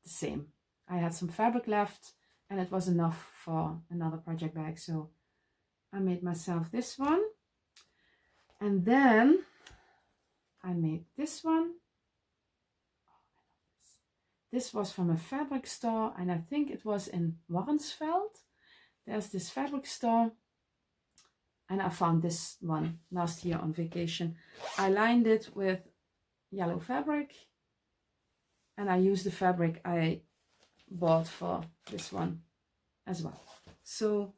the same. I had some fabric left and it was enough for another project bag, so I made myself this one. And then I made this one. Oh, I love this. This was from a fabric store, and I think it was in Warnsveld. There's this fabric store, and I found this one last year on vacation. I lined it with yellow fabric, and I used the fabric I bought for this one as well. So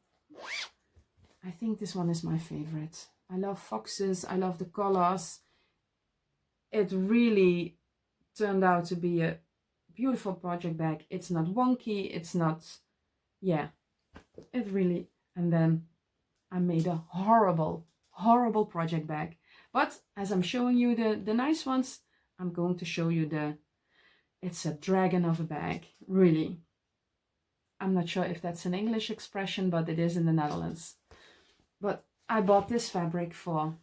I think this one is my favorite. I love foxes. I love the colors. It really turned out to be a beautiful project bag. It's not wonky. It's not, yeah, it really. And then I made a horrible project bag. But as I'm showing you the nice ones, I'm going to show you it's a dragon of a bag, really. I'm not sure if that's an English expression, but it is in the Netherlands. But I bought this fabric for,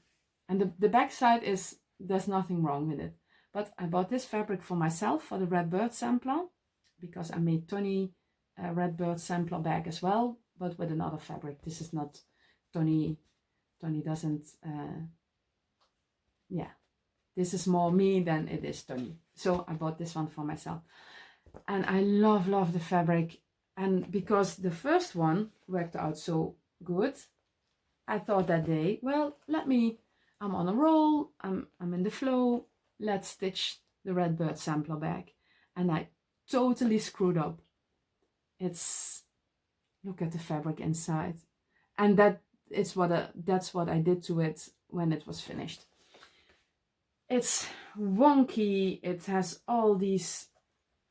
and the back side is there's nothing wrong with it. But I bought this fabric for myself for the red bird sampler, because I made Tony red bird sampler bag as well, but with another fabric. This is not Tony. Tony doesn't, yeah, this is more me than it is Tony. So I bought this one for myself. And I love the fabric. And because the first one worked out so good, I thought that day, well, I'm on a roll, I'm in the flow, let's stitch the red bird sampler bag. And I totally screwed up. Look at the fabric inside. And that's what I did to it when it was finished. It's wonky, it has all these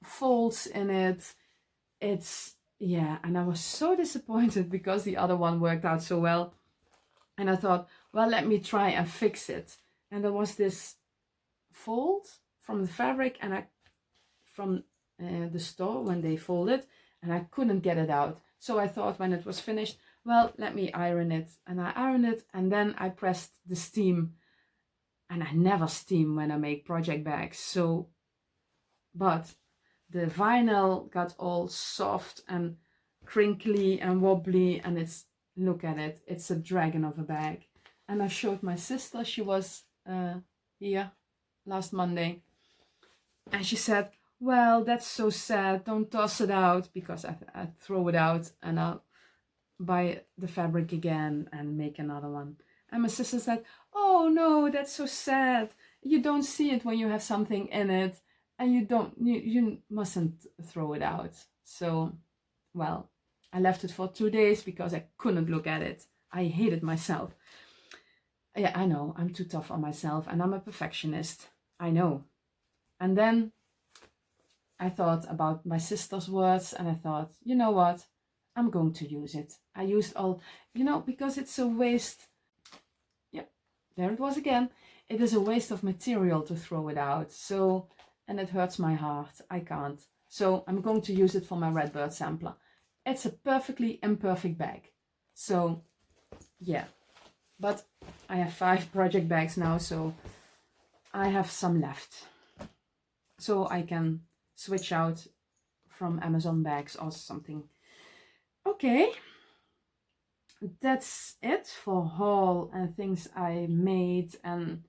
folds in it. And I was so disappointed because the other one worked out so well. And I thought, well, let me try and fix it. And there was this fold from the fabric and from the store when they folded, and I couldn't get it out. So I thought when it was finished, well, let me iron it. And I ironed it, and then I pressed the steam. And I never steam when I make project bags. But the vinyl got all soft and crinkly and wobbly, and look at it, it's a dragon of a bag. And I showed my sister, she was here last Monday, and she said, well, that's so sad, don't toss it out, because I throw it out and I'll buy the fabric again and make another one. And my sister said, oh no, that's so sad, you don't see it when you have something in it, and you mustn't throw it out. So, well, I left it for 2 days because I couldn't look at it. I hated myself. Yeah, I know, I'm too tough on myself, and I'm a perfectionist. I know. And then I thought about my sister's words, and I thought, you know what? I'm going to use it. I used all, because it's a waste. Yep, there it was again. It is a waste of material to throw it out. So, and it hurts my heart. I can't. So I'm going to use it for my red bird sampler. It's a perfectly imperfect bag. So, yeah. But I have 5 project bags now, so I have some left. So I can switch out from Amazon bags or something. Okay. That's it for haul and things I made and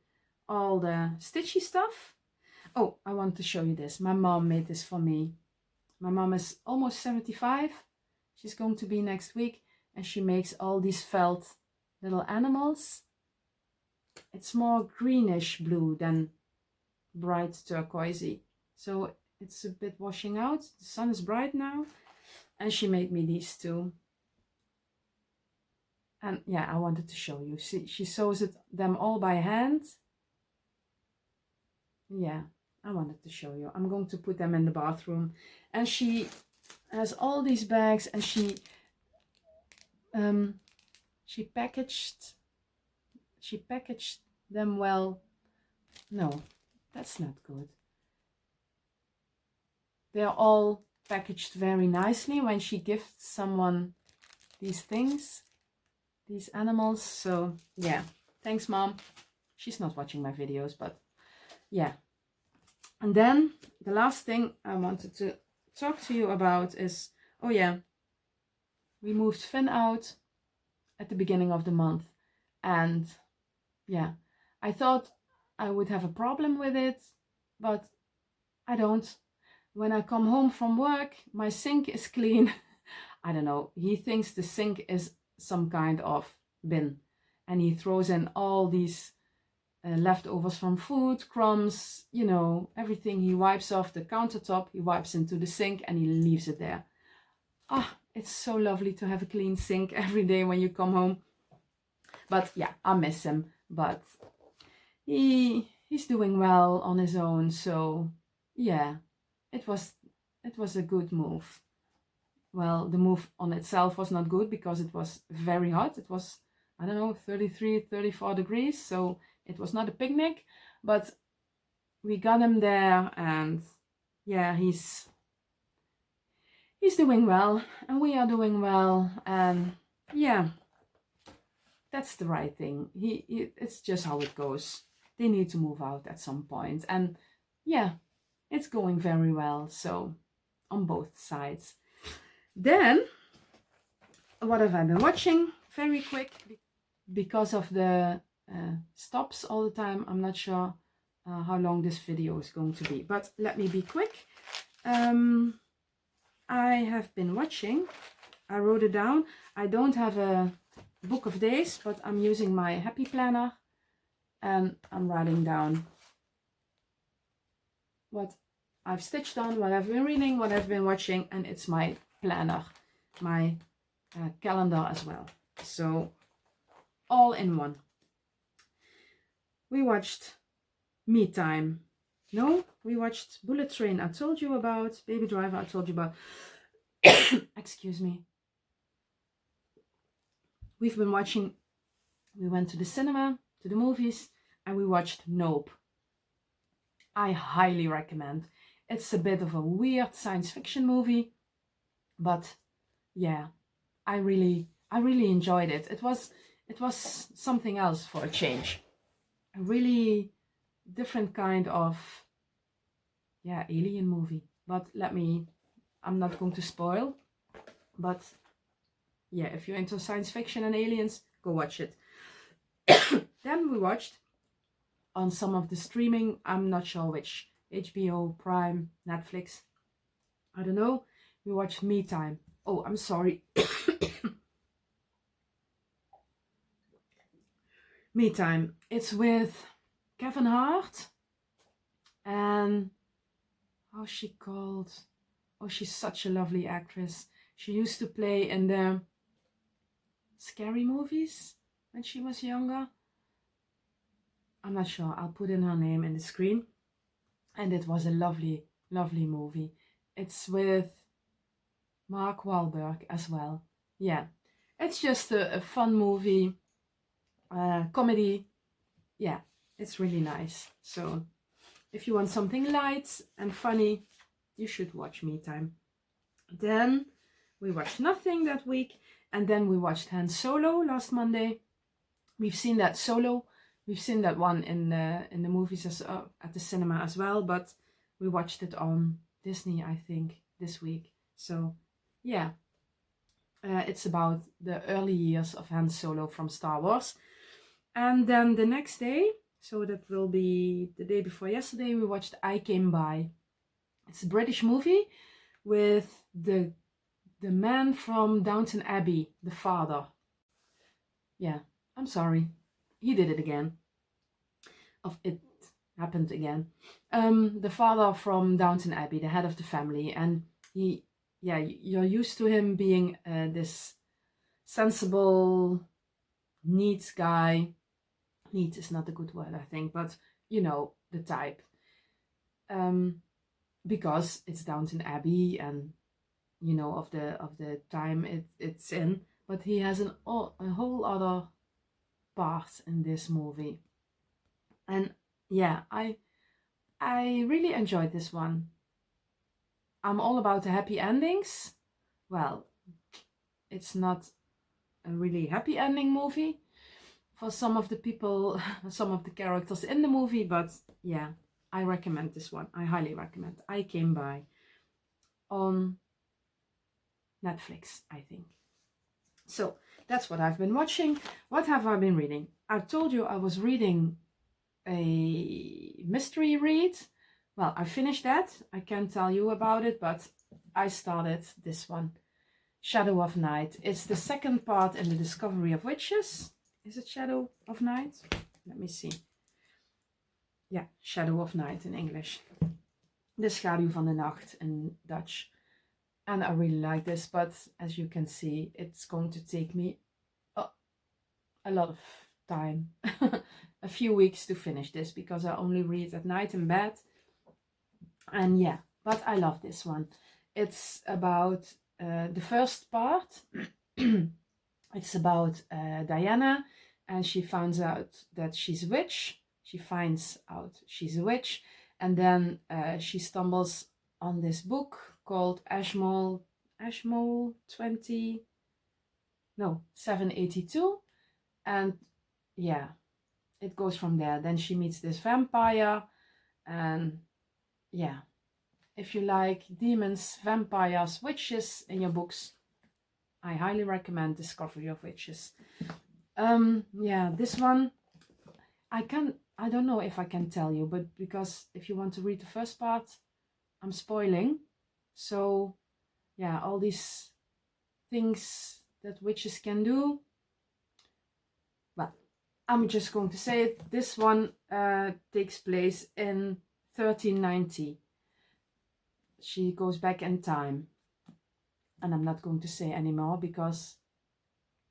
all the stitchy stuff. Oh, I want to show you this. My mom made this for me. My mom is almost 75. She's going to be next week, and she makes all these felt little animals. It's more greenish blue than bright turquoisey. So it's a bit washing out. The sun is bright now. And she made me these two. And yeah, I wanted to show you. She sews them all by hand. Yeah, I wanted to show you. I'm going to put them in the bathroom. And she has all these bags, and she packaged them well. No, that's not good. They're all packaged very nicely when she gifts someone these things, these animals. So yeah, thanks Mom. She's not watching my videos, but yeah. And then the last thing I wanted to talk to you about is, oh yeah, we moved Finn out at the beginning of the month, and yeah, I thought I would have a problem with it, but I don't. When I come home from work, my sink is clean. I don't know, he thinks the sink is some kind of bin, and he throws in all these leftovers from food, crumbs, everything he wipes off the countertop, he wipes into the sink and he leaves it there. Ah, it's so lovely to have a clean sink every day when you come home. But yeah, I miss him, but he's doing well on his own. So yeah, it was a good move. Well, the move on itself was not good because it was very hot. It was, I don't know, 33, 34 degrees. So it was not a picnic, but we got him there, and yeah, he's doing well, and we are doing well, and yeah, that's the right thing. It's just how it goes. they need to move out at some point. And yeah, it's going very well. So on both sides. Then, what have I been watching? Very quick, because of the stops all the time. I'm not sure how long this video is going to be, but let me be quick. I have been watching, I wrote it down. I don't have a book of days, but I'm using my happy planner and I'm writing down what I've stitched on, what I've been reading, what I've been watching, and it's my planner, my calendar as well. So all in one. We watched Me Time. No, we watched Bullet Train, I told you about. Baby Driver, I told you about. Excuse me. We've been watching, we went to the cinema, to the movies, and we watched Nope. I highly recommend. It's a bit of a weird science fiction movie, but yeah, I really enjoyed it. It was something else for a change. A really different kind of alien movie. But I'm not going to spoil, but yeah, if you're into science fiction and aliens, go watch it. Then we watched on some of the streaming, I'm not sure which, HBO, Prime, Netflix, I don't know, we watched Me Time. Oh, I'm sorry. Me Time. It's with Kevin Hart and how's she called? Oh, she's such a lovely actress. She used to play in the scary movies when she was younger. I'm not sure. I'll put in her name in the screen. And it was a lovely, lovely movie. It's with Mark Wahlberg as well. Yeah, it's just a fun movie, comedy. Yeah, it's really nice. So if you want something light and funny, you should watch Me Time. Then we watched nothing that week, and then we watched Han Solo last Monday. We've seen that Solo. We've seen that one in the movies at the cinema as well, but we watched it on Disney, I think, this week. So yeah, it's about the early years of Han Solo from Star Wars. And then the next day, so that will be the day before yesterday, we watched I Came By. It's a British movie with the man from Downton Abbey, the father. Yeah, I'm sorry. He did it again. It happened again. The father from Downton Abbey, the head of the family, and you're used to him being this sensible, neat guy. Neat is not a good word, I think, but you know the type. Because it's Downton Abbey, and you know of the time it's in. But he has a whole other part in this movie. And yeah, I really enjoyed this one. I'm all about the happy endings. Well, it's not a really happy ending movie for some of the people, some of the characters in the movie, but yeah, I recommend this one. I highly recommend. I Came By on Netflix, I think. So that's what I've been watching. What have I been reading? I told you I was reading a mystery read. Well, I finished that. I can't tell you about it, but I started this one, Shadow of Night. It's the second part in the Discovery of Witches. Is it Shadow of Night? Let me see. Yeah, Shadow of Night in English. De schaduw van de nacht in Dutch. And I really like this, but as you can see, it's going to take me a lot of time. A few weeks to finish this, because I only read at night in bed. And yeah, but I love this one. It's about the first part. It's about Diana, and she finds out that she's a witch. She finds out she's a witch, and then she stumbles on this book called Ashmole 782, and yeah, it goes from there. Then she meets this vampire, and yeah, if you like demons, vampires, witches in your books, I highly recommend Discovery of Witches. Yeah, this one, I don't know if I can tell you, but because if you want to read the first part, I'm spoiling. So yeah, all these things that witches can do, well, I'm just going to say it. This one takes place in 1390. She goes back in time. And I'm not going to say anymore, because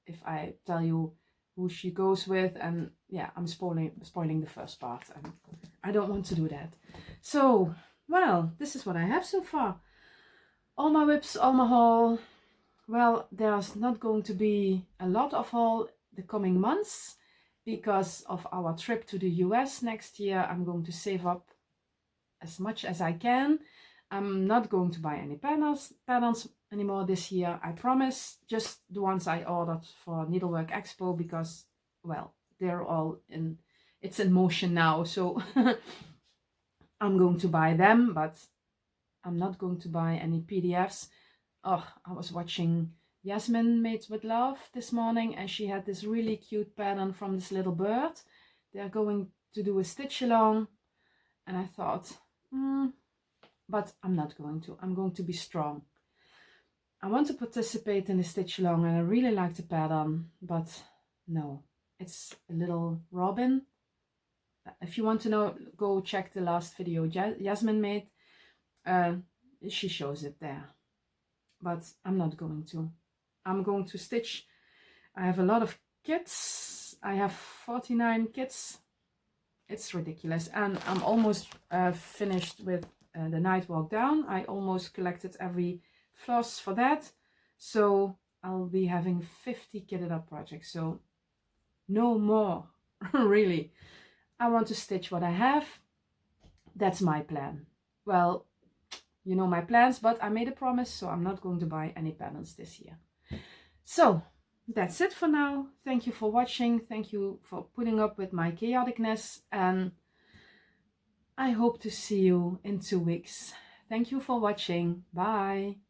if I tell you who she goes with, and yeah, I'm spoiling the first part, and I don't want to do that. So, well, this is what I have so far. All my whips, all my haul. Well, there's not going to be a lot of haul the coming months because of our trip to the US next year. I'm going to save up as much as I can. I'm not going to buy any patterns anymore this year, I promise. Just the ones I ordered for Needlework Expo, because, well, they're all in, it's in motion now, so I'm going to buy them, but I'm not going to buy any PDFs. Oh, I was watching Yasmin Made with Love this morning, and she had this really cute pattern from this little bird. They're going to do a stitch along, and I thought, but I'm not going to. I'm going to be strong. I want to participate in the stitch along, and I really like the pattern, but no, it's a little robin. If you want to know, go check the last video Yasmin made. She shows it there, but I'm not going to. I'm going to stitch. I have a lot of kits. I have 49 kits. It's ridiculous, and I'm almost finished with the Night Walk Down. I almost collected every floss for that, so I'll be having 50 kitted up projects, so no more. Really, I want to stitch what I have. That's my plan. Well, you know my plans, but I made a promise, so I'm not going to buy any patterns this year. So that's it for now. Thank you for watching. Thank you for putting up with my chaoticness, and I hope to see you in 2 weeks. Thank you for watching. Bye.